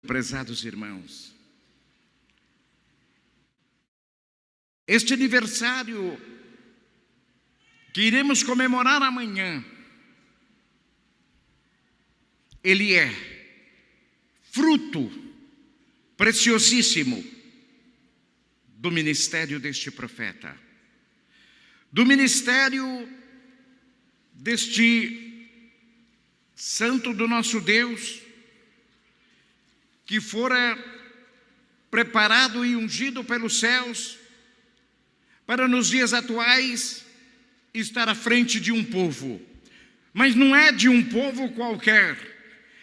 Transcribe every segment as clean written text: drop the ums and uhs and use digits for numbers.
Prezados irmãos, este aniversário que iremos comemorar amanhã, ele é fruto preciosíssimo do ministério deste profeta, do ministério deste santo do nosso Deus, que fora preparado e ungido pelos céus para nos dias atuais estar à frente de um povo. Mas não é de um povo qualquer,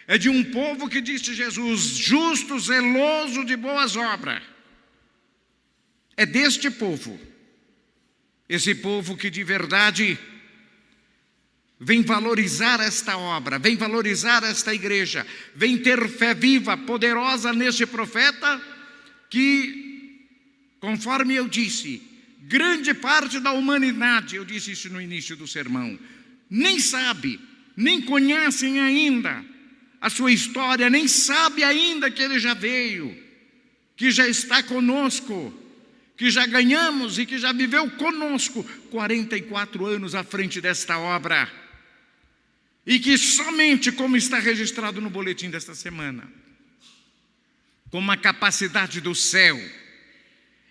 é de um povo que disse Jesus, justo, zeloso de boas obras. É deste povo, esse povo que de verdade vem valorizar esta obra, vem valorizar esta igreja, vem ter fé viva, poderosa neste profeta, que, conforme eu disse, grande parte da humanidade, eu disse isso no início do sermão, nem sabe, nem conhecem ainda a sua história, nem sabe ainda que ele já veio, que já está conosco, que já ganhamos e que já viveu conosco 44 anos à frente desta obra. E que somente, como está registrado no boletim desta semana, com uma capacidade do céu,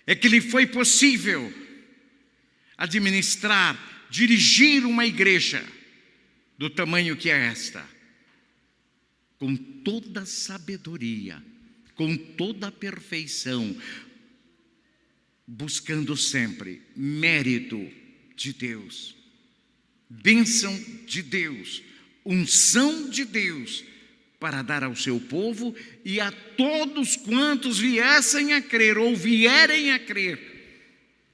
é que lhe foi possível administrar, dirigir uma igreja do tamanho que é esta, com toda sabedoria, com toda perfeição, buscando sempre mérito de Deus, bênção de Deus, unção de Deus, para dar ao seu povo e a todos quantos viessem a crer ou vierem a crer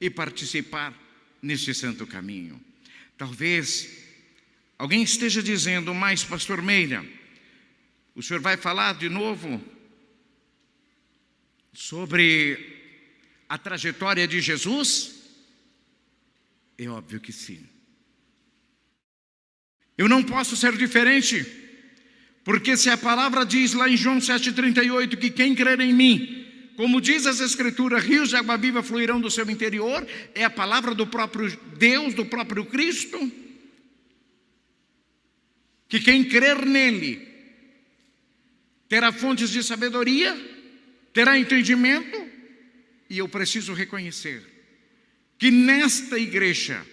e participar neste santo caminho. Talvez alguém esteja dizendo, mas pastor Meira, o senhor vai falar de novo sobre a trajetória de Jesus? É óbvio que sim. Eu não posso ser diferente, porque se a palavra diz lá em João 7,38 que quem crer em mim, como diz as Escrituras, rios de água viva fluirão do seu interior, é a palavra do próprio Deus, do próprio Cristo, que quem crer nele terá fontes de sabedoria, terá entendimento, e eu preciso reconhecer que nesta igreja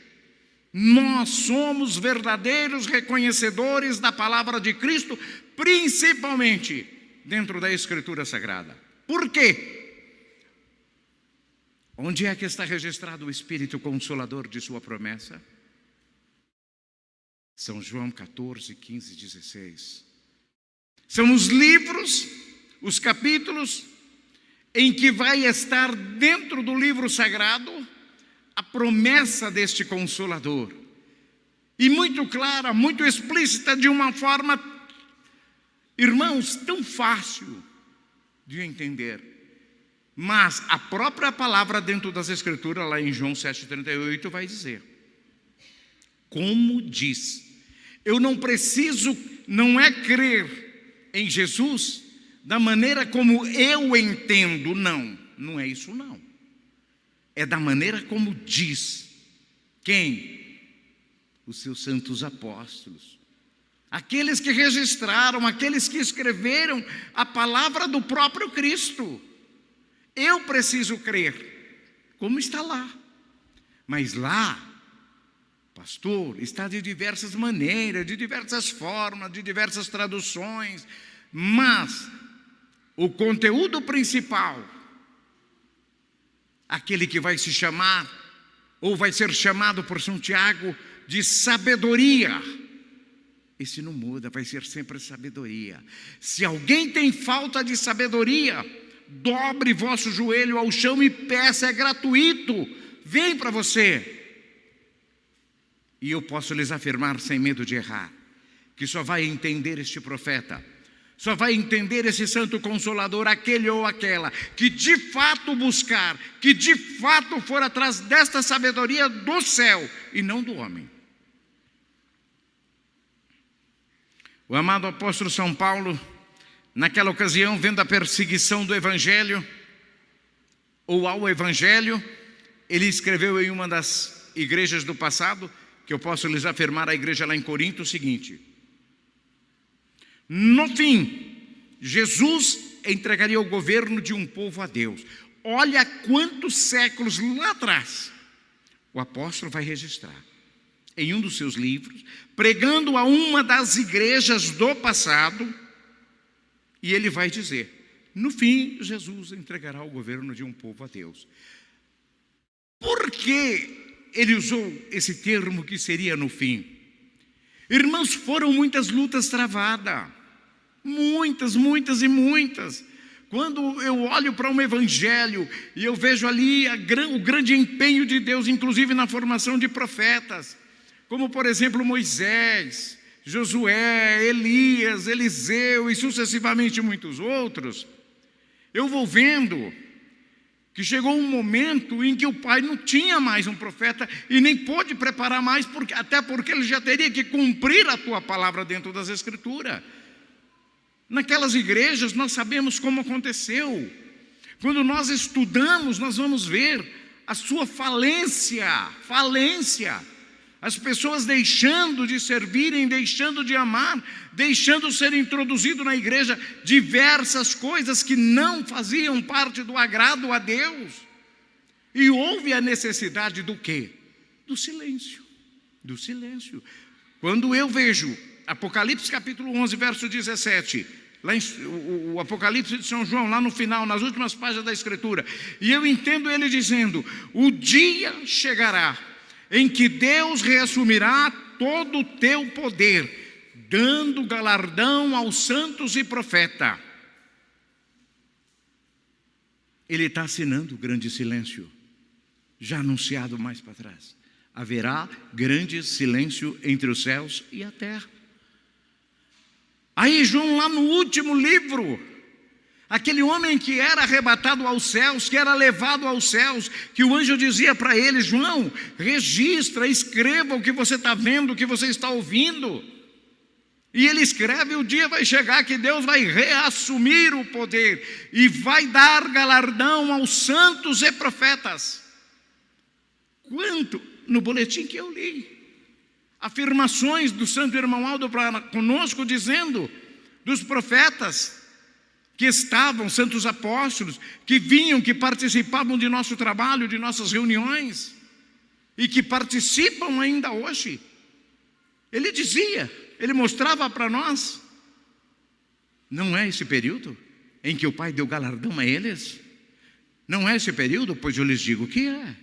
nós somos verdadeiros reconhecedores da palavra de Cristo, principalmente dentro da Escritura Sagrada. Por quê? Onde é que está registrado o Espírito Consolador de sua promessa? São João 14, 15, 16. São os livros, os capítulos, em que vai estar dentro do livro sagrado a promessa deste Consolador. E muito clara, muito explícita, de uma forma, irmãos, tão fácil de entender. Mas a própria palavra dentro das Escrituras, lá em João 7,38, vai dizer, como diz, eu não preciso, não é crer em Jesus da maneira como eu entendo, não é isso não. É da maneira como diz. Quem? Os seus santos apóstolos. Aqueles que registraram, aqueles que escreveram a palavra do próprio Cristo. Eu preciso crer, como está lá. Mas lá, pastor, está de diversas maneiras, de diversas formas, de diversas traduções. Mas o conteúdo principal, aquele que vai se chamar, ou vai ser chamado por São Tiago, de sabedoria, esse não muda, vai ser sempre sabedoria. Se alguém tem falta de sabedoria, dobre vosso joelho ao chão e peça, é gratuito, vem para você. E eu posso lhes afirmar, sem medo de errar, que só vai entender este profeta, só vai entender esse santo consolador, aquele ou aquela, que de fato buscar, que de fato for atrás desta sabedoria do céu e não do homem. O amado apóstolo São Paulo, naquela ocasião, vendo a perseguição do Evangelho, ou ao Evangelho, ele escreveu em uma das igrejas do passado, que eu posso lhes afirmar, a igreja lá em Corinto, o seguinte: no fim, Jesus entregaria o governo de um povo a Deus. Olha quantos séculos lá atrás o apóstolo vai registrar em um dos seus livros, pregando a uma das igrejas do passado, e ele vai dizer: no fim, Jesus entregará o governo de um povo a Deus. Por que ele usou esse termo que seria no fim? Irmãos, foram muitas lutas travadas, muitas. Quando eu olho para um evangelho e eu vejo ali o grande empenho de Deus, inclusive na formação de profetas, como por exemplo Moisés, Josué, Elias, Eliseu e sucessivamente muitos outros, eu vou vendo que chegou um momento em que o pai não tinha mais um profeta e nem pôde preparar mais, até porque ele já teria que cumprir a tua palavra dentro das Escrituras. Naquelas igrejas nós sabemos como aconteceu. Quando nós estudamos, nós vamos ver a sua falência. As pessoas deixando de servirem, deixando de amar, deixando ser introduzido na igreja diversas coisas que não faziam parte do agrado a Deus. E houve a necessidade do quê? Do silêncio. Quando eu vejo Apocalipse capítulo 11, verso 17, lá o Apocalipse de São João, lá no final, nas últimas páginas da Escritura, e eu entendo ele dizendo: o dia chegará em que Deus reassumirá todo o teu poder, dando galardão aos santos e profetas. Ele está assinando o grande silêncio, já anunciado mais para trás. Haverá grande silêncio entre os céus e a terra. Aí João, lá no último livro, aquele homem que era arrebatado aos céus, que era levado aos céus, que o anjo dizia para ele: João, registra, escreva o que você está vendo, o que você está ouvindo. E ele escreve: o dia vai chegar que Deus vai reassumir o poder e vai dar galardão aos santos e profetas. Quanto? No boletim que eu li, afirmações do santo irmão Aldo para conosco, dizendo dos profetas que estavam, santos apóstolos, que vinham, que participavam de nosso trabalho, de nossas reuniões, e que participam ainda hoje. Ele dizia, ele mostrava para nós: não é esse período em que o Pai deu galardão a eles? Não é esse período? Pois eu lhes digo que é.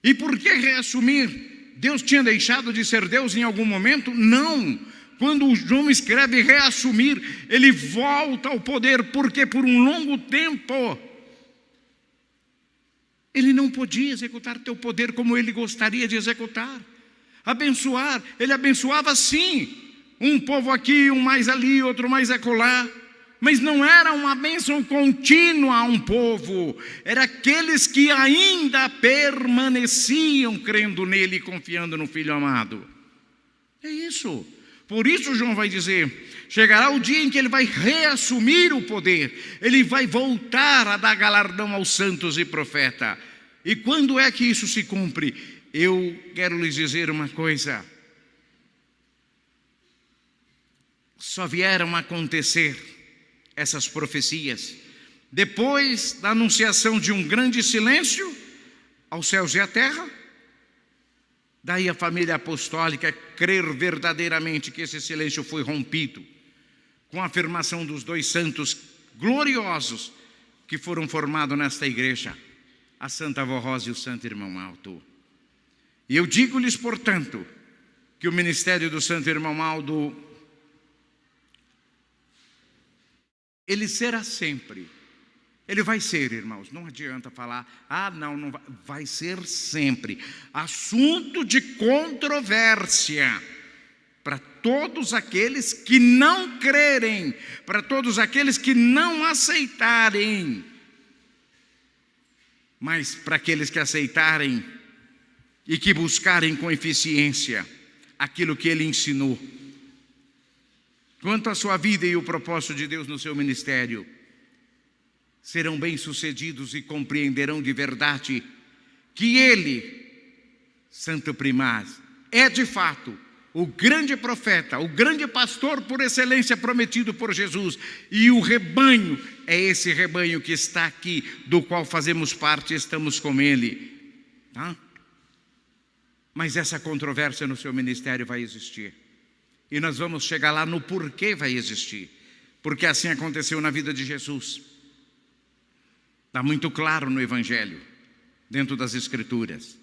E por que reassumir? Deus tinha deixado de ser Deus em algum momento? Não. Quando João escreve reassumir, ele volta ao poder, porque por um longo tempo ele não podia executar teu poder como ele gostaria de executar. Abençoar, ele abençoava sim, um povo aqui, um mais ali, outro mais acolá, mas não era uma bênção contínua a um povo, era aqueles que ainda permaneciam crendo nele e confiando no Filho amado. É isso. Por isso João vai dizer: chegará o dia em que ele vai reassumir o poder, ele vai voltar a dar galardão aos santos e profetas. E quando é que isso se cumpre? Eu quero lhes dizer uma coisa: só vieram a acontecer essas profecias depois da anunciação de um grande silêncio aos céus e à terra. Daí a família apostólica crer verdadeiramente que esse silêncio foi rompido com a afirmação dos dois santos gloriosos que foram formados nesta igreja, a Santa Avó Rosa e o Santo Irmão Aldo. E eu digo-lhes, portanto, que o ministério do Santo Irmão Aldo, ele será sempre, ele vai ser, irmãos, não adianta falar: não vai, vai ser sempre assunto de controvérsia para todos aqueles que não crerem, para todos aqueles que não aceitarem. Mas para aqueles que aceitarem e que buscarem com eficiência aquilo que ele ensinou, quanto à sua vida e o propósito de Deus no seu ministério, serão bem-sucedidos e compreenderão de verdade que Ele, Santo Primaz, é de fato o grande profeta, o grande pastor por excelência prometido por Jesus, e o rebanho é esse rebanho que está aqui, do qual fazemos parte e estamos com Ele. Tá? Mas essa controvérsia no seu ministério vai existir. E nós vamos chegar lá no porquê vai existir. Porque assim aconteceu na vida de Jesus. Está muito claro no Evangelho, dentro das Escrituras.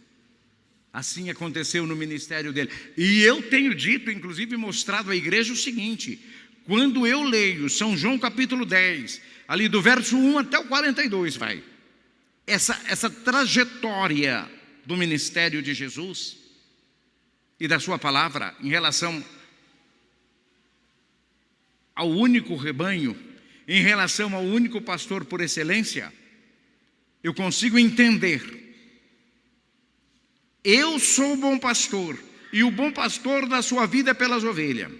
Assim aconteceu no ministério dele. E eu tenho dito, inclusive mostrado à igreja o seguinte: quando eu leio São João capítulo 10, ali do verso 1 até o 42, vai. Essa trajetória do ministério de Jesus e da sua palavra em relação ao único rebanho, em relação ao único pastor por excelência, eu consigo entender. Eu sou o bom pastor, e o bom pastor dá sua vida pelas ovelhas.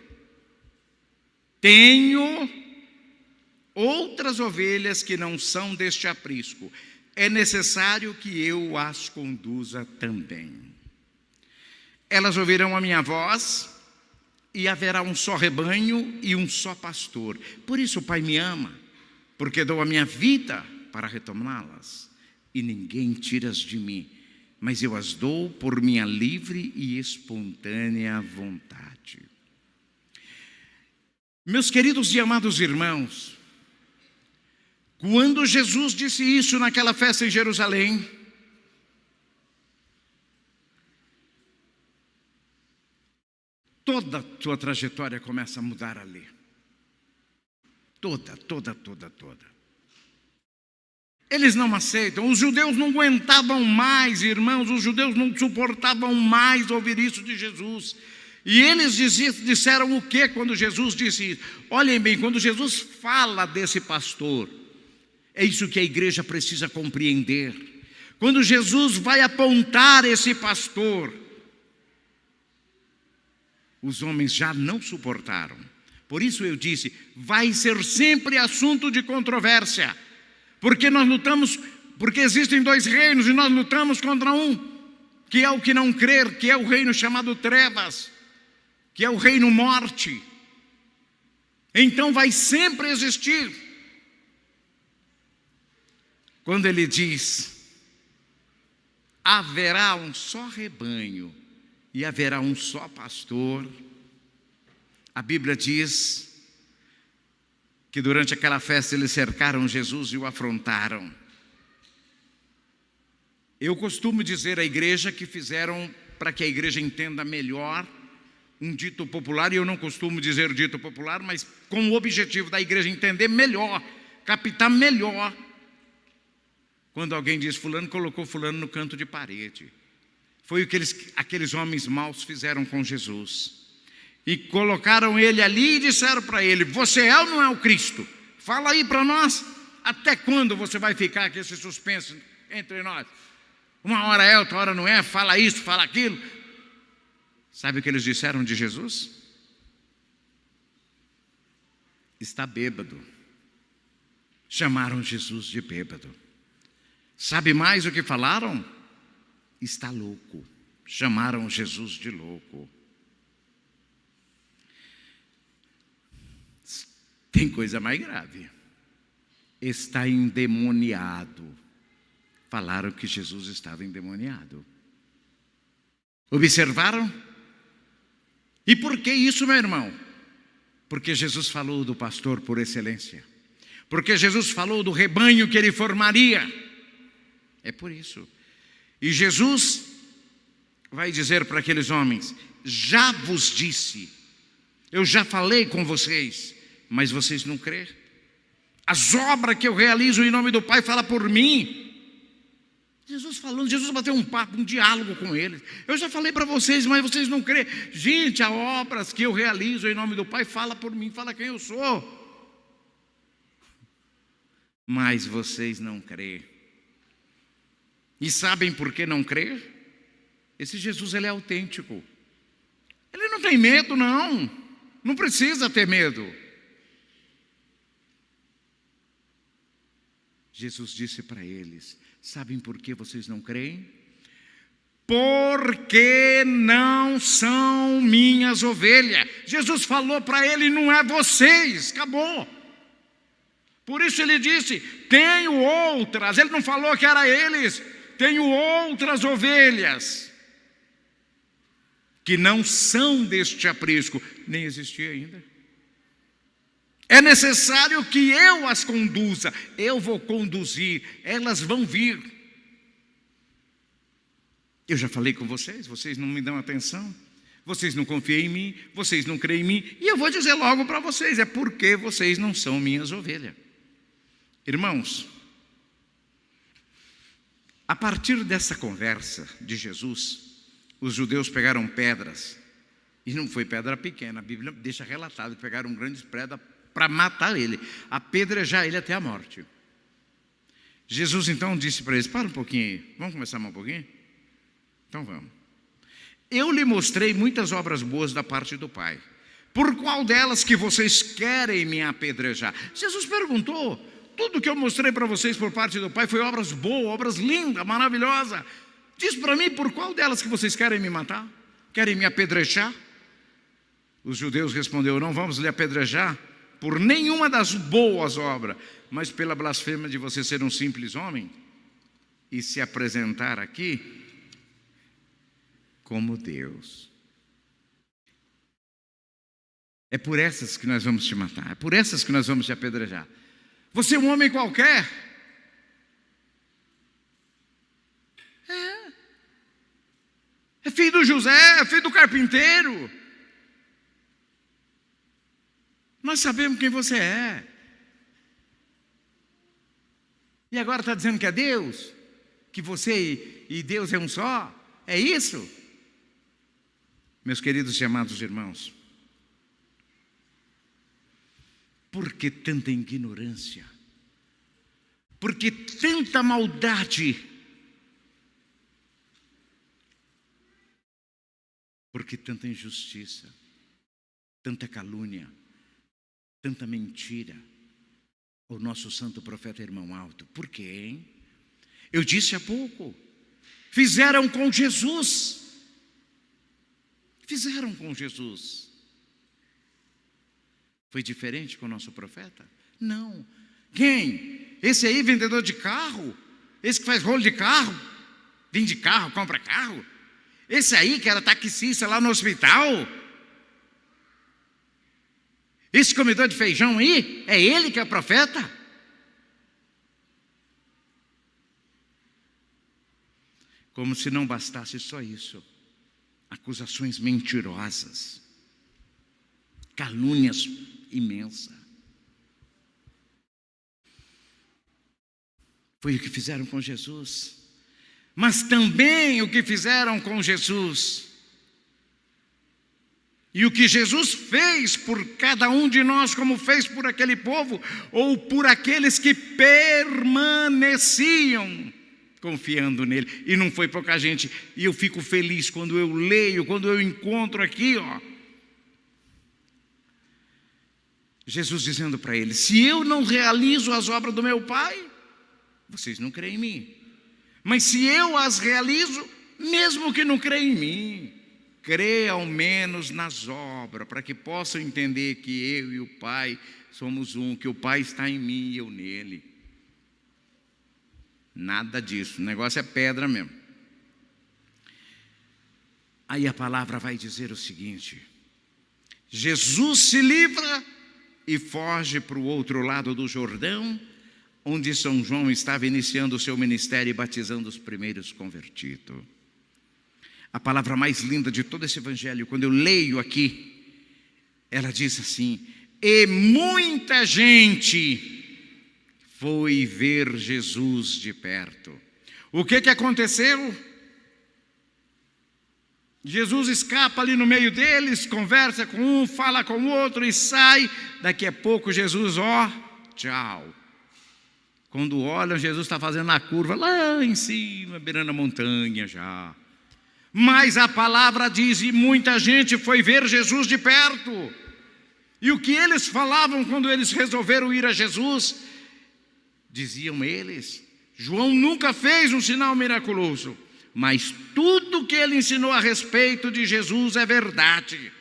Tenho outras ovelhas que não são deste aprisco. É necessário que eu as conduza também. Elas ouvirão a minha voz, e haverá um só rebanho e um só pastor. Por isso o Pai me ama, porque dou a minha vida para retomá-las, e ninguém tira-as de mim, mas eu as dou por minha livre e espontânea vontade. Meus queridos e amados irmãos, quando Jesus disse isso naquela festa em Jerusalém, toda a tua trajetória começa a mudar ali. Toda. Eles não aceitam. Os judeus não aguentavam mais, irmãos. Os judeus não suportavam mais ouvir isso de Jesus. E eles disseram o que quando Jesus disse isso? Olhem bem, quando Jesus fala desse pastor, é isso que a igreja precisa compreender. Quando Jesus vai apontar esse pastor, os homens já não suportaram. Por isso eu disse, vai ser sempre assunto de controvérsia. Porque nós lutamos, porque existem dois reinos e nós lutamos contra um, que é o que não crer, que é o reino chamado trevas, que é o reino morte. Então vai sempre existir. Quando ele diz, haverá um só rebanho e haverá um só pastor, a Bíblia diz que durante aquela festa eles cercaram Jesus e o afrontaram. Eu costumo dizer à igreja que fizeram para que a igreja entenda melhor um dito popular, e eu não costumo dizer dito popular, mas com o objetivo da igreja entender melhor, captar melhor. Quando alguém diz fulano colocou fulano no canto de parede, foi o que aqueles homens maus fizeram com Jesus. E colocaram ele ali e disseram para ele, você é ou não é o Cristo? Fala aí para nós, até quando você vai ficar com esse suspense entre nós? Uma hora é, outra hora não é, fala isso, fala aquilo. Sabe o que eles disseram de Jesus? Está bêbado. Chamaram Jesus de bêbado. Sabe mais o que falaram? Está louco. Chamaram Jesus de louco. Tem coisa mais grave. Está endemoniado. Falaram que Jesus estava endemoniado. Observaram? E por que isso, meu irmão? Porque Jesus falou do pastor por excelência. Porque Jesus falou do rebanho que ele formaria. É por isso. E Jesus vai dizer para aqueles homens, já vos disse, eu já falei com vocês, mas vocês não creem. As obras que eu realizo em nome do Pai fala por mim. Jesus falando, Jesus bateu um papo, um diálogo com eles. Eu já falei para vocês, mas vocês não creem. Gente, as obras que eu realizo em nome do Pai fala por mim, fala quem eu sou. Mas vocês não creem. E sabem por que não crer? Esse Jesus, ele é autêntico. Ele não tem medo, não. não precisa ter medo. Jesus disse para eles: sabem por que vocês não creem? Porque não são minhas ovelhas. Jesus falou para ele: não é vocês, acabou. Por isso ele disse: tenho outras. Ele não falou que era eles. Tenho outras ovelhas que não são deste aprisco. Nem existia ainda. É necessário que eu as conduza. Eu vou conduzir, elas vão vir. Eu já falei com vocês, vocês não me dão atenção, vocês não confiam em mim, vocês não creem em mim, e eu vou dizer logo para vocês: é porque vocês não são minhas ovelhas. Irmãos, a partir dessa conversa de Jesus, os judeus pegaram pedras, e não foi pedra pequena, a Bíblia deixa relatado, pegaram grandes pedras para matar ele, apedrejar ele até a morte. Jesus então disse para eles: para um pouquinho aí, vamos conversar mais um pouquinho? Então vamos. Eu lhe mostrei muitas obras boas da parte do Pai. Por qual delas que vocês querem me apedrejar? Jesus perguntou. Tudo que eu mostrei para vocês por parte do Pai foi obras boas, obras lindas, maravilhosas. Diz para mim, por qual delas que vocês querem me matar? Querem me apedrejar? Os judeus responderam: não vamos lhe apedrejar por nenhuma das boas obras, mas pela blasfêmia de você ser um simples homem e se apresentar aqui como Deus. É por essas que nós vamos te matar, é por essas que nós vamos te apedrejar. Você é um homem qualquer. É filho do José, é filho do carpinteiro. Nós sabemos quem você é. E agora está dizendo que é Deus? Que você e Deus é um só? É isso? Meus queridos e amados irmãos, por que tanta ignorância? Por que tanta maldade? Por que tanta injustiça? Tanta calúnia? Tanta mentira? O nosso santo profeta Irmão Alto, por quê, hein? Eu disse há pouco, fizeram com Jesus. Fizeram com Jesus. Foi diferente com o nosso profeta? Não. Quem? Esse aí, vendedor de carro? Esse que faz rolo de carro? Vende carro, compra carro? Esse aí que era taxista lá no hospital? Esse comedor de feijão aí? É ele que é profeta? Como se não bastasse só isso. Acusações mentirosas. Calúnias imensas. Foi o que fizeram com Jesus. Mas também o que fizeram com Jesus. E o que Jesus fez por cada um de nós, como fez por aquele povo, ou por aqueles que permaneciam confiando nele. E não foi pouca gente. E eu fico feliz quando eu leio, quando eu encontro aqui, ó, Jesus dizendo para eles: se eu não realizo as obras do meu Pai, vocês não creem em mim. Mas se eu as realizo, mesmo que não creiam em mim, crê ao menos nas obras, para que possam entender que eu e o Pai somos um, que o Pai está em mim e eu nele. Nada disso, o negócio é pedra mesmo. Aí a palavra vai dizer o seguinte: Jesus se livra e foge para o outro lado do Jordão, onde São João estava iniciando o seu ministério e batizando os primeiros convertidos. A palavra mais linda de todo esse evangelho, quando eu leio aqui, ela diz assim: e muita gente foi ver Jesus de perto. O que aconteceu? Jesus escapa ali no meio deles, conversa com um, fala com o outro e sai. Daqui a pouco Jesus, ó, tchau. Quando olham, Jesus está fazendo a curva lá em cima, beirando a montanha já. Mas a palavra diz: e muita gente foi ver Jesus de perto. E o que eles falavam quando eles resolveram ir a Jesus? Diziam eles: João nunca fez um sinal miraculoso, mas tudo que ele ensinou a respeito de Jesus é verdade.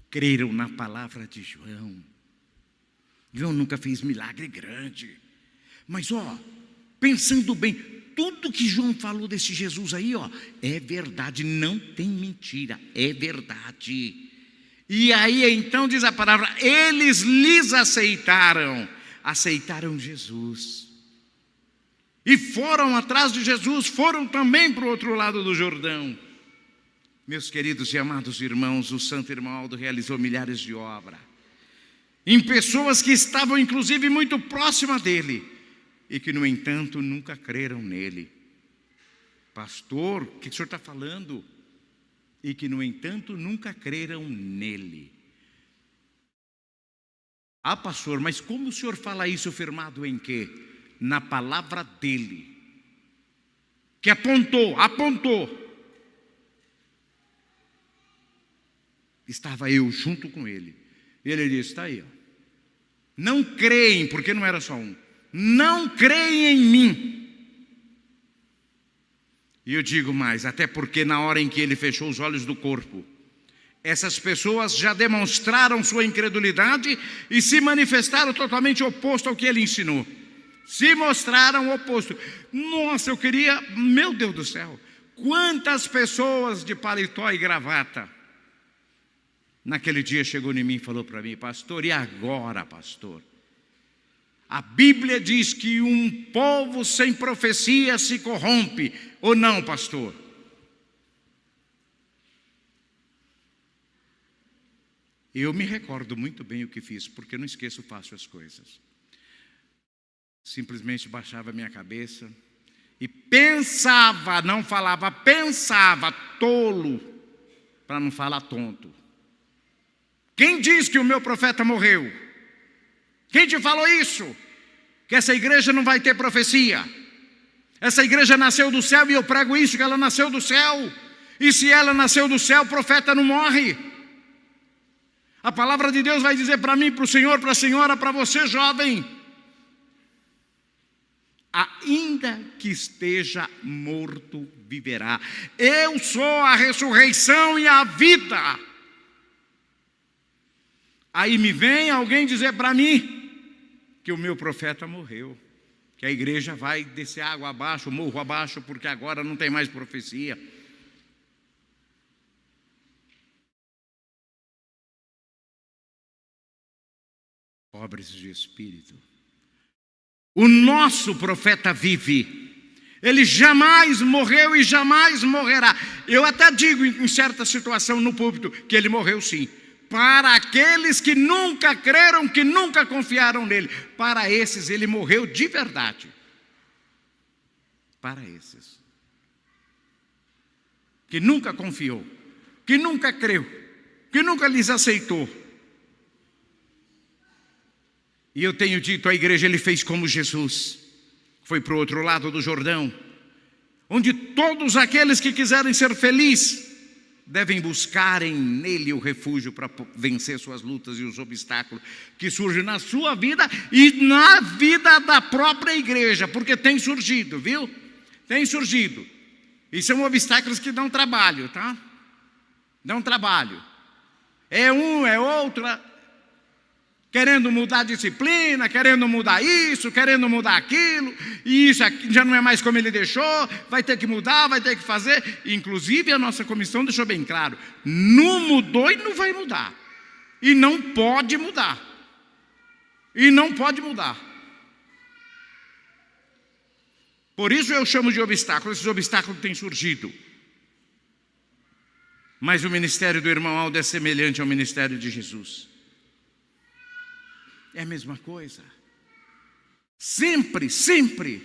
Creram na palavra de João. João nunca fez milagre grande, mas pensando bem, tudo que João falou desse Jesus aí, é verdade, não tem mentira, é verdade. E aí então diz a palavra, eles lhes aceitaram Jesus. E foram atrás de Jesus, foram também para o outro lado do Jordão. Meus queridos e amados irmãos, o santo irmão Aldo realizou milhares de obras em pessoas que estavam inclusive muito próximas dele e que, no entanto, nunca creram nele. Pastor, o que o senhor está falando? E que, no entanto, nunca creram nele. Ah, pastor, mas como o senhor fala isso firmado em quê? Na palavra dele, que apontou. Estava eu junto com ele. E ele disse, está aí, não creem, porque não era só um. Não creem em mim. E eu digo mais, até porque na hora em que ele fechou os olhos do corpo, essas pessoas já demonstraram sua incredulidade e se manifestaram totalmente oposto ao que ele ensinou. Se mostraram oposto. Nossa, eu queria, meu Deus do céu, quantas pessoas de paletó e gravata naquele dia chegou em mim e falou para mim, pastor, e agora, pastor? A Bíblia diz que um povo sem profecia se corrompe, ou não, pastor? Eu me recordo muito bem o que fiz, porque eu não esqueço fácil as coisas. Simplesmente baixava a minha cabeça e pensava, não falava, pensava, tolo, para não falar tonto. Quem diz que o meu profeta morreu? Quem te falou isso? Que essa igreja não vai ter profecia. Essa igreja nasceu do céu e eu prego isso, que ela nasceu do céu. E se ela nasceu do céu, o profeta não morre. A palavra de Deus vai dizer para mim, para o senhor, para a senhora, para você jovem: ainda que esteja morto, viverá. Eu sou a ressurreição e a vida. Aí me vem alguém dizer para mim que o meu profeta morreu, que a igreja vai descer água abaixo, morro abaixo, porque agora não tem mais profecia. Pobres de espírito. O nosso profeta vive. Ele jamais morreu e jamais morrerá. Eu até digo em certa situação no púlpito que ele morreu sim. Para aqueles que nunca creram, que nunca confiaram nele, para esses ele morreu de verdade. Para esses que nunca confiou, que nunca creu, que nunca lhes aceitou. E eu tenho dito à igreja, ele fez como Jesus, foi para o outro lado do Jordão, onde todos aqueles que quiserem ser felizes devem buscarem nele o refúgio para vencer suas lutas e os obstáculos que surgem na sua vida e na vida da própria igreja, porque tem surgido, viu? Tem surgido. E são obstáculos que dão trabalho, tá? Dão trabalho. É um, é outra, querendo mudar a disciplina, querendo mudar isso, querendo mudar aquilo, e isso aqui já não é mais como ele deixou, vai ter que mudar, vai ter que fazer. Inclusive a nossa comissão deixou bem claro, não mudou e não vai mudar, e não pode mudar, e não pode mudar. Por isso eu chamo de obstáculos, esses obstáculos têm surgido. Mas o ministério do irmão Aldo é semelhante ao ministério de Jesus. É a mesma coisa. Sempre, sempre.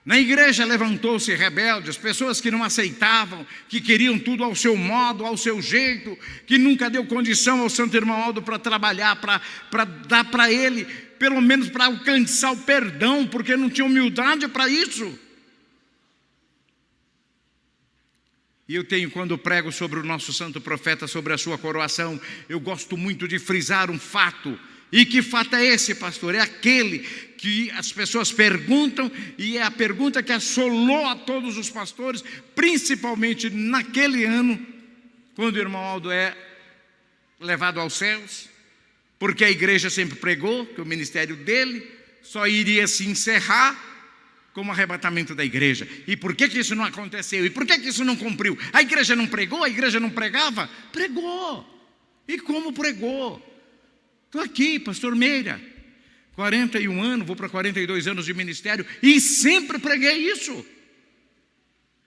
Na igreja levantou-se rebeldes, pessoas que não aceitavam, que queriam tudo ao seu modo, ao seu jeito, que nunca deu condição ao santo irmão Aldo para trabalhar, para dar para ele, pelo menos para alcançar o perdão, porque não tinha humildade para isso. E eu tenho, quando prego sobre o nosso santo profeta, sobre a sua coroação, eu gosto muito de frisar um fato. E que fato é esse, pastor? É aquele que as pessoas perguntam, e é a pergunta que assolou a todos os pastores, principalmente naquele ano, quando o irmão Aldo é levado aos céus, porque a igreja sempre pregou que o ministério dele só iria se encerrar como arrebatamento da igreja. E por que isso não aconteceu? E por que isso não cumpriu? A igreja não pregou? A igreja não pregava? Pregou. E como pregou? Estou aqui, pastor Meira, 41 anos, vou para 42 anos de ministério, e sempre preguei isso.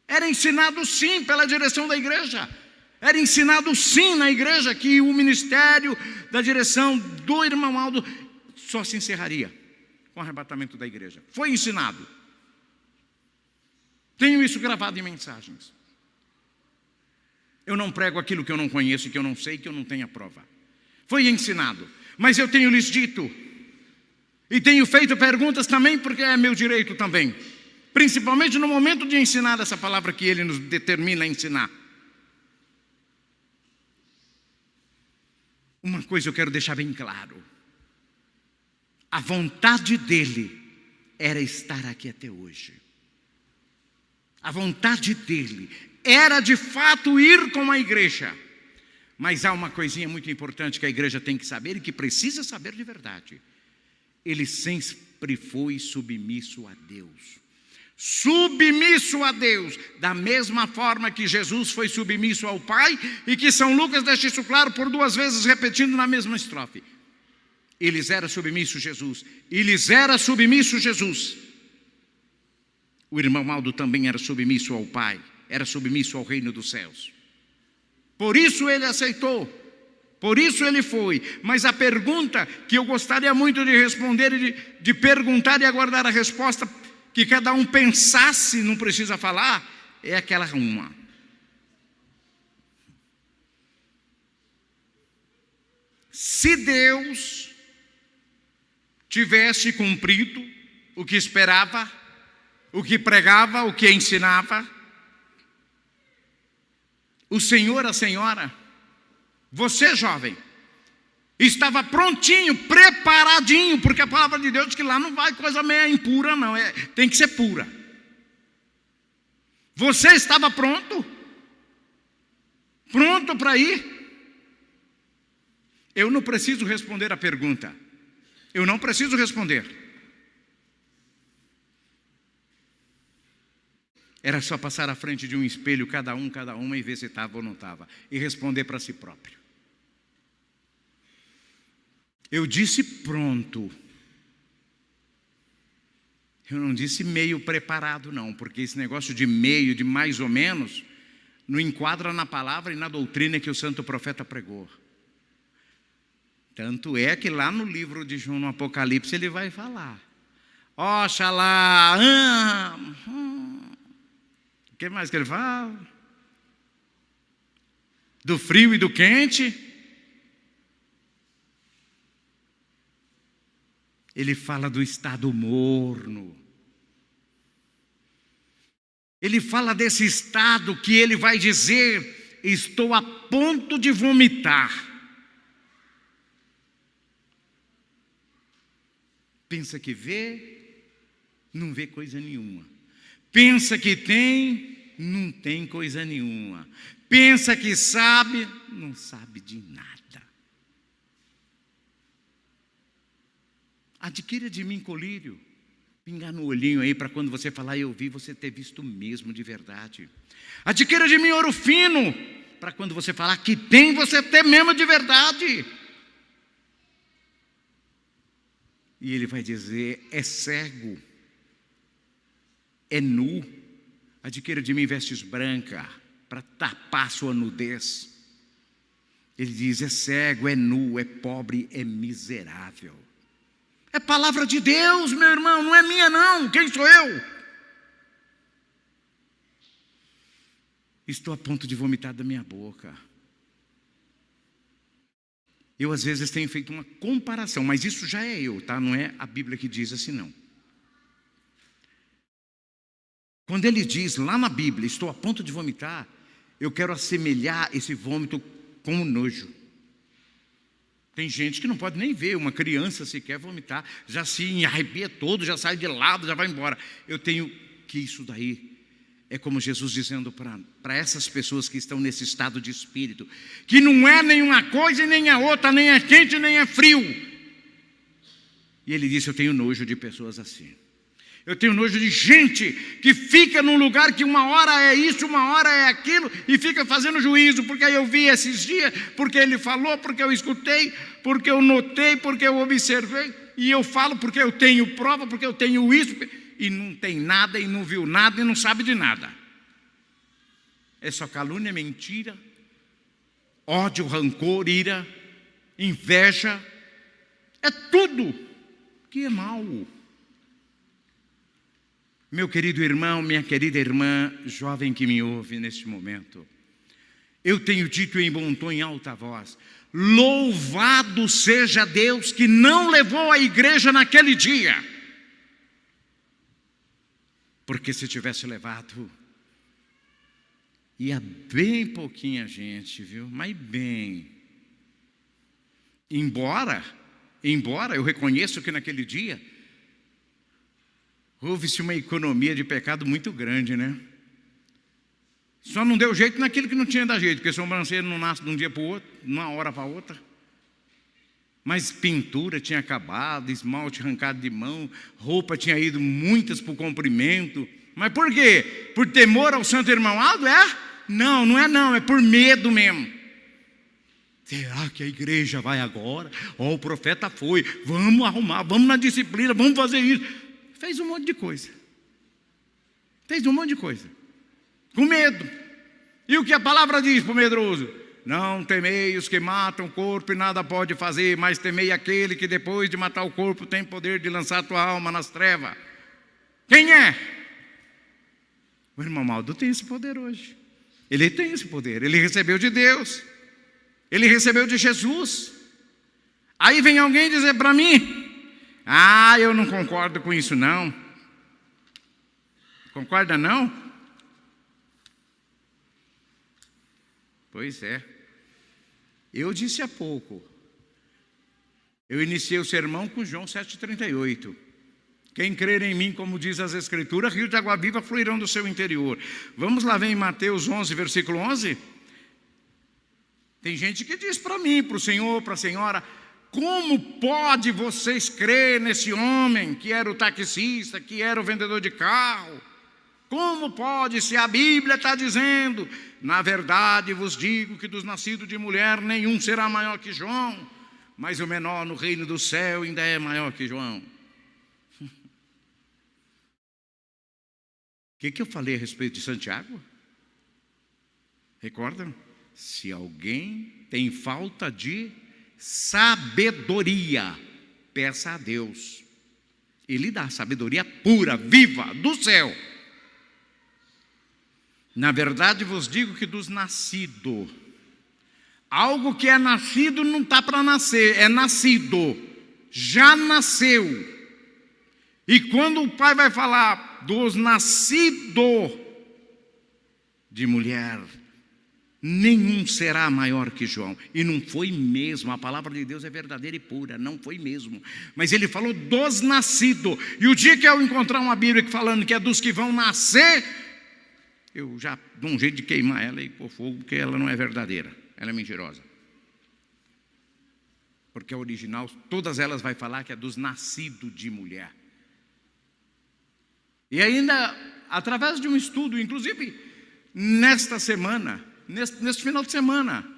Era ensinado sim pela direção da igreja. Era ensinado sim na igreja que o ministério da direção do irmão Aldo só se encerraria com o arrebatamento da igreja. Foi ensinado. Tenho isso gravado em mensagens. Eu não prego aquilo que eu não conheço, que eu não sei, que eu não tenho a prova. Foi ensinado. Mas eu tenho lhes dito, e tenho feito perguntas também, porque é meu direito também. Principalmente no momento de ensinar essa palavra que ele nos determina a ensinar. Uma coisa eu quero deixar bem claro. A vontade dele era estar aqui até hoje. A vontade dele era de fato ir com a igreja. Mas há uma coisinha muito importante que a igreja tem que saber e que precisa saber de verdade. Ele sempre foi submisso a Deus. Submisso a Deus, da mesma forma que Jesus foi submisso ao Pai, e que São Lucas deixa isso claro por 2 vezes, repetindo na mesma estrofe. Eles eram submissos a Jesus. Eles eram submissos a Jesus. O irmão Aldo também era submisso ao Pai, era submisso ao reino dos céus. Por isso ele aceitou, por isso ele foi. Mas a pergunta que eu gostaria muito de responder, de perguntar e aguardar a resposta, que cada um pensasse, não precisa falar, é aquela uma. Se Deus tivesse cumprido o que esperava, o que pregava, o que ensinava, o senhor, a senhora, você jovem, estava prontinho, preparadinho, porque a palavra de Deus diz que lá não vai coisa meia impura não, tem que ser pura. Você estava pronto? Pronto para ir? Eu não preciso responder a pergunta. Eu não preciso responder. Era só passar à frente de um espelho, cada uma, e ver se estava ou não estava. E responder para si próprio. Eu disse pronto. Eu não disse meio preparado não, porque esse negócio de meio, de mais ou menos, não enquadra na palavra e na doutrina que o santo profeta pregou. Tanto é que lá no livro de João, no Apocalipse, ele vai falar. Oxalá, o que mais que ele fala? Do frio e do quente. Ele fala do estado morno. Ele fala desse estado que ele vai dizer: estou a ponto de vomitar. Pensa que vê, não vê coisa nenhuma. Pensa que tem, não tem coisa nenhuma. Pensa que sabe, não sabe de nada. Adquira de mim colírio. Pingar no olhinho aí para quando você falar eu vi, você ter visto mesmo de verdade. Adquira de mim ouro fino, para quando você falar que tem, você ter mesmo de verdade. E ele vai dizer: é cego, é nu. Adquira de mim vestes brancas, para tapar sua nudez. Ele diz: é cego, é nu, é pobre, é miserável. É palavra de Deus, meu irmão, não é minha não. Quem sou eu? Estou a ponto de vomitar da minha boca. Eu às vezes tenho feito uma comparação, mas isso já é eu, tá? Não é a Bíblia que diz assim não. Quando ele diz lá na Bíblia, estou a ponto de vomitar, Eu quero assemelhar esse vômito com o nojo. Tem gente que não pode nem ver uma criança sequer vomitar, já se arrepia todo, já sai de lado, já vai embora. Eu tenho que isso daí é como Jesus dizendo para essas pessoas que estão nesse estado de espírito, que não é nenhuma coisa e nem a outra, nem é quente nem é frio. E ele disse: eu tenho nojo de pessoas assim. Eu tenho nojo de gente que fica num lugar que uma hora é isso, uma hora é aquilo, e fica fazendo juízo, porque eu vi esses dias, porque ele falou, porque eu escutei, porque eu notei, porque eu observei, e eu falo porque eu tenho prova, porque eu tenho isso, e não tem nada, e não viu nada, e não sabe de nada. É só calúnia, mentira, ódio, rancor, ira, inveja, é tudo que é mal. Meu querido irmão, minha querida irmã, jovem que me ouve neste momento, eu tenho dito em bom tom, em alta voz: louvado seja Deus que não levou a igreja naquele dia, porque se tivesse levado, ia bem pouquinha gente, viu? Mas bem. Embora eu reconheço que naquele dia houve-se uma economia de pecado muito grande, né? Só não deu jeito naquilo que não tinha dar jeito, porque sobrancelha não nasce de um dia para o outro, de uma hora para outra. Mas pintura tinha acabado, esmalte arrancado de mão, roupa tinha ido muitas para o comprimento. Mas por quê? Por temor ao santo irmão Aldo, é? Não, não é não, é por medo mesmo. Será que a igreja vai agora? O profeta foi, vamos arrumar, vamos na disciplina, vamos fazer isso. Fez um monte de coisa. Com medo. E o que a palavra diz para o medroso? Não temei os que matam o corpo e nada pode fazer, mas temei aquele que depois de matar o corpo tem poder de lançar tua alma nas trevas. Quem é? O irmão Aldo tem esse poder hoje. Ele tem esse poder, ele recebeu de Deus. Ele recebeu de Jesus. Aí vem alguém dizer para mim: eu não concordo com isso não. Concorda não? Pois é. Eu disse há pouco, eu iniciei o sermão com João 7,38. Quem crer em mim, como diz as Escrituras, rios de água viva fluirão do seu interior. Vamos lá, vem em Mateus 11, versículo 11. Tem gente que diz para mim, para o senhor, para a senhora: como pode vocês crer nesse homem que era o taxista, que era o vendedor de carro? Como pode, se a Bíblia está dizendo: na verdade vos digo que dos nascidos de mulher nenhum será maior que João, mas o menor no reino do céu ainda é maior que João. O que eu falei a respeito de Santiago? Recordam? Se alguém tem falta de sabedoria, peça a Deus. Ele dá sabedoria pura, viva, do céu. Na verdade vos digo que dos nascidos, algo que é nascido não está para nascer, é nascido, já nasceu. E quando o pai vai falar dos nascidos de mulher, nenhum será maior que João. E não foi mesmo, a palavra de Deus é verdadeira e pura, não foi mesmo. Mas ele falou dos nascidos. E o dia que eu encontrar uma Bíblia falando que é dos que vão nascer, eu já dou um jeito de queimar ela e pôr fogo, porque ela não é verdadeira, ela é mentirosa. Porque a original, todas elas vai falar que é dos nascidos de mulher. E ainda, através de um estudo, inclusive nesta semana, neste final de semana,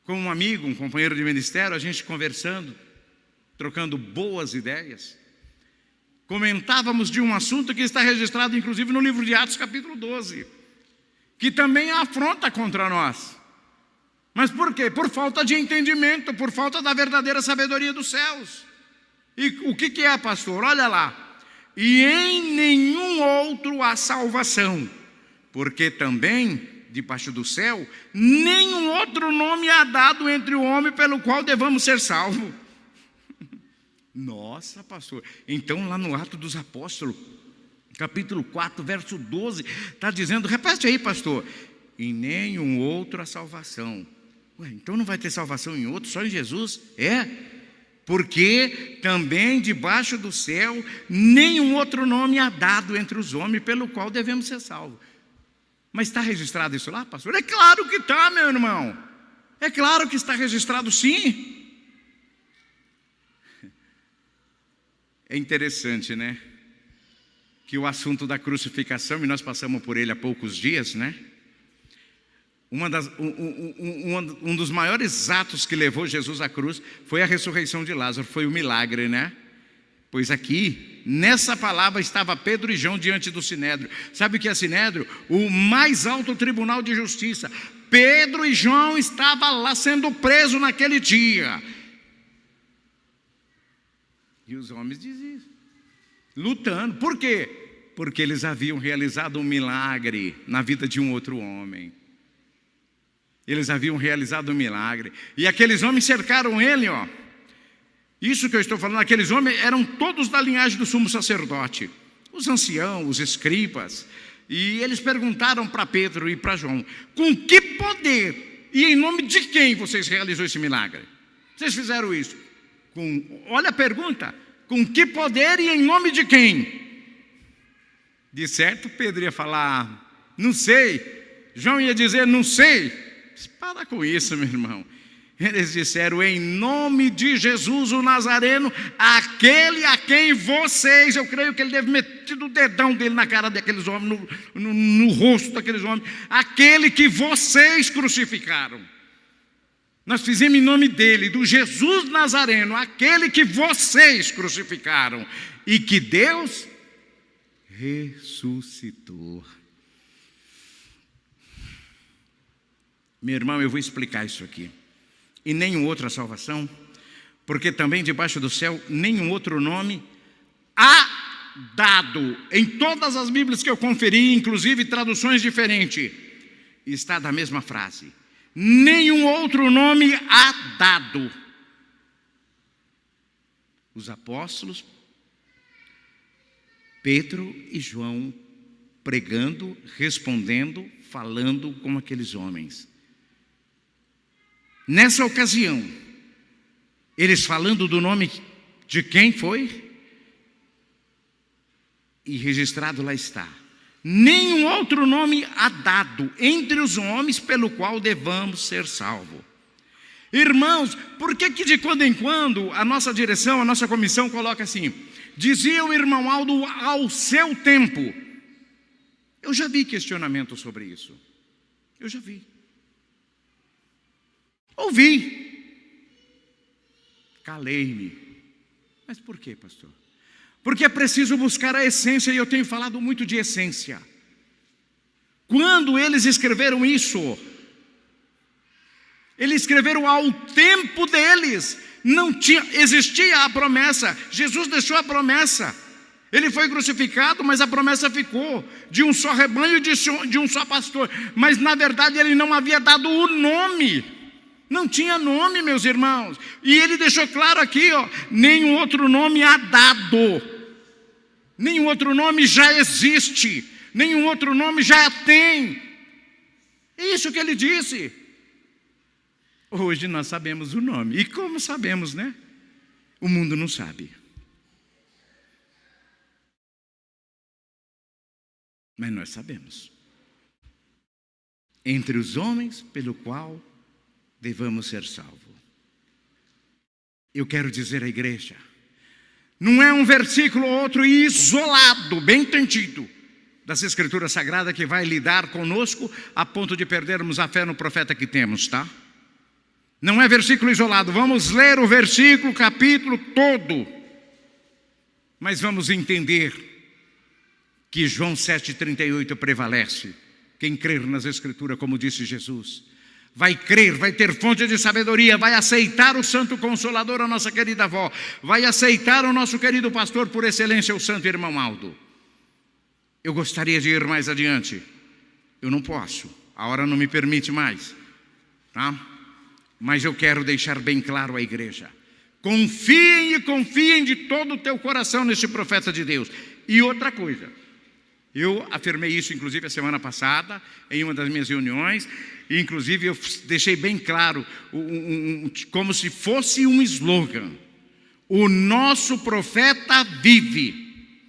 com um amigo, um companheiro de ministério, a gente conversando, trocando boas ideias, comentávamos de um assunto que está registrado inclusive no livro de Atos capítulo 12, que também é afronta contra nós. Mas por quê? Por falta de entendimento, por falta da verdadeira sabedoria dos céus. E o que é, pastor? Olha lá. E em nenhum outro há salvação, porque também, debaixo do céu, nenhum outro nome há dado entre o homem pelo qual devamos ser salvos. Nossa, pastor. Então lá no Atos dos Apóstolos, capítulo 4, verso 12, está dizendo, repete aí, pastor: em nenhum outro a salvação. Ué, então não vai ter salvação em outro, só em Jesus? Porque também debaixo do céu nenhum outro nome há dado entre os homens pelo qual devemos ser salvos. Mas está registrado isso lá, pastor? É claro que está, meu irmão. É claro que está registrado, sim. É interessante, né? Que o assunto da crucificação, e nós passamos por ele há poucos dias, né? Um dos maiores atos que levou Jesus à cruz foi a ressurreição de Lázaro, foi o milagre, né? Pois aqui, nessa palavra, estava Pedro e João diante do Sinédrio. Sabe o que é Sinédrio? O mais alto tribunal de justiça. Pedro e João estavam lá sendo presos naquele dia. E os homens diziam, lutando. Por quê? Porque eles haviam realizado um milagre na vida de um outro homem. Eles haviam realizado um milagre. E aqueles homens cercaram ele, ó. Isso que eu estou falando, aqueles homens eram todos da linhagem do sumo sacerdote. Os anciãos, os escribas. E eles perguntaram para Pedro e para João, com que poder e em nome de quem vocês realizaram esse milagre? Vocês fizeram isso? Olha a pergunta, com que poder e em nome de quem? De certo, Pedro ia falar, não sei. João ia dizer, não sei. Para com isso, meu irmão. Eles disseram, em nome de Jesus o Nazareno, aquele a quem vocês, eu creio que ele deve meter o dedão dele na cara daqueles homens, no rosto daqueles homens, aquele que vocês crucificaram. Nós fizemos em nome dele, do Jesus Nazareno, aquele que vocês crucificaram e que Deus ressuscitou. Meu irmão, eu vou explicar isso aqui. E nenhum outro a salvação, porque também debaixo do céu nenhum outro nome há dado. Em todas as Bíblias que eu conferi, inclusive traduções diferentes, está da mesma frase. Nenhum outro nome há dado. Os apóstolos, Pedro e João, pregando, respondendo, falando com aqueles homens. Nessa ocasião, eles falando do nome de quem foi, e registrado lá está. Nenhum outro nome há dado entre os homens pelo qual devamos ser salvos. Irmãos, por que de quando em quando a nossa direção, a nossa comissão coloca assim, dizia o irmão Aldo ao seu tempo? Eu já vi questionamento sobre isso. Eu já vi. Ouvi. Calei-me. Mas por quê, pastor? Porque é preciso buscar a essência, e eu tenho falado muito de essência. Quando eles escreveram isso, eles escreveram ao tempo deles. Não tinha, existia a promessa. Jesus deixou a promessa. Ele foi crucificado, mas a promessa ficou de um só rebanho, de um só pastor. Mas na verdade ele não havia dado o nome. Não tinha nome, meus irmãos. E ele deixou claro aqui, ó, nenhum outro nome há dado. Nenhum outro nome já existe. Nenhum outro nome já tem. É isso que ele disse. Hoje nós sabemos o nome. E como sabemos, né? O mundo não sabe. Mas nós sabemos. Entre os homens pelo qual devamos ser salvos. Eu quero dizer à igreja, não é um versículo ou outro isolado, bem entendido, das Escrituras Sagradas que vai lidar conosco a ponto de perdermos a fé no profeta que temos, tá? Não é versículo isolado, vamos ler o versículo, o capítulo todo, mas vamos entender que João 7,38 prevalece. Quem crer nas Escrituras, como disse Jesus, vai crer, vai ter fonte de sabedoria, vai aceitar o Santo Consolador, a nossa querida avó, vai aceitar o nosso querido pastor por excelência, o santo irmão Aldo. Eu gostaria de ir mais adiante, eu não posso, a hora não me permite mais, tá? Mas eu quero deixar bem claro à igreja, confiem e confiem de todo o teu coração neste profeta de Deus. E outra coisa, Eu afirmei isso, inclusive, a semana passada, em uma das minhas reuniões, e, inclusive, eu deixei bem claro, como se fosse um slogan: o nosso profeta vive,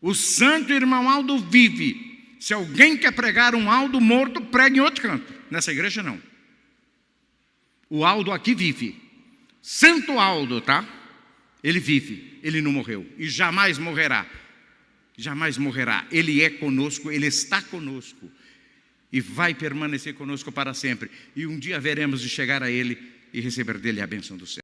o santo irmão Aldo vive. Se alguém quer pregar um Aldo morto, pregue em outro canto, nessa igreja não. O Aldo aqui vive, Santo Aldo, tá? Ele vive, ele não morreu e jamais morrerá. Jamais morrerá. Ele é conosco, Ele está conosco e vai permanecer conosco para sempre. E um dia veremos de chegar a Ele e receber dele a bênção do céu.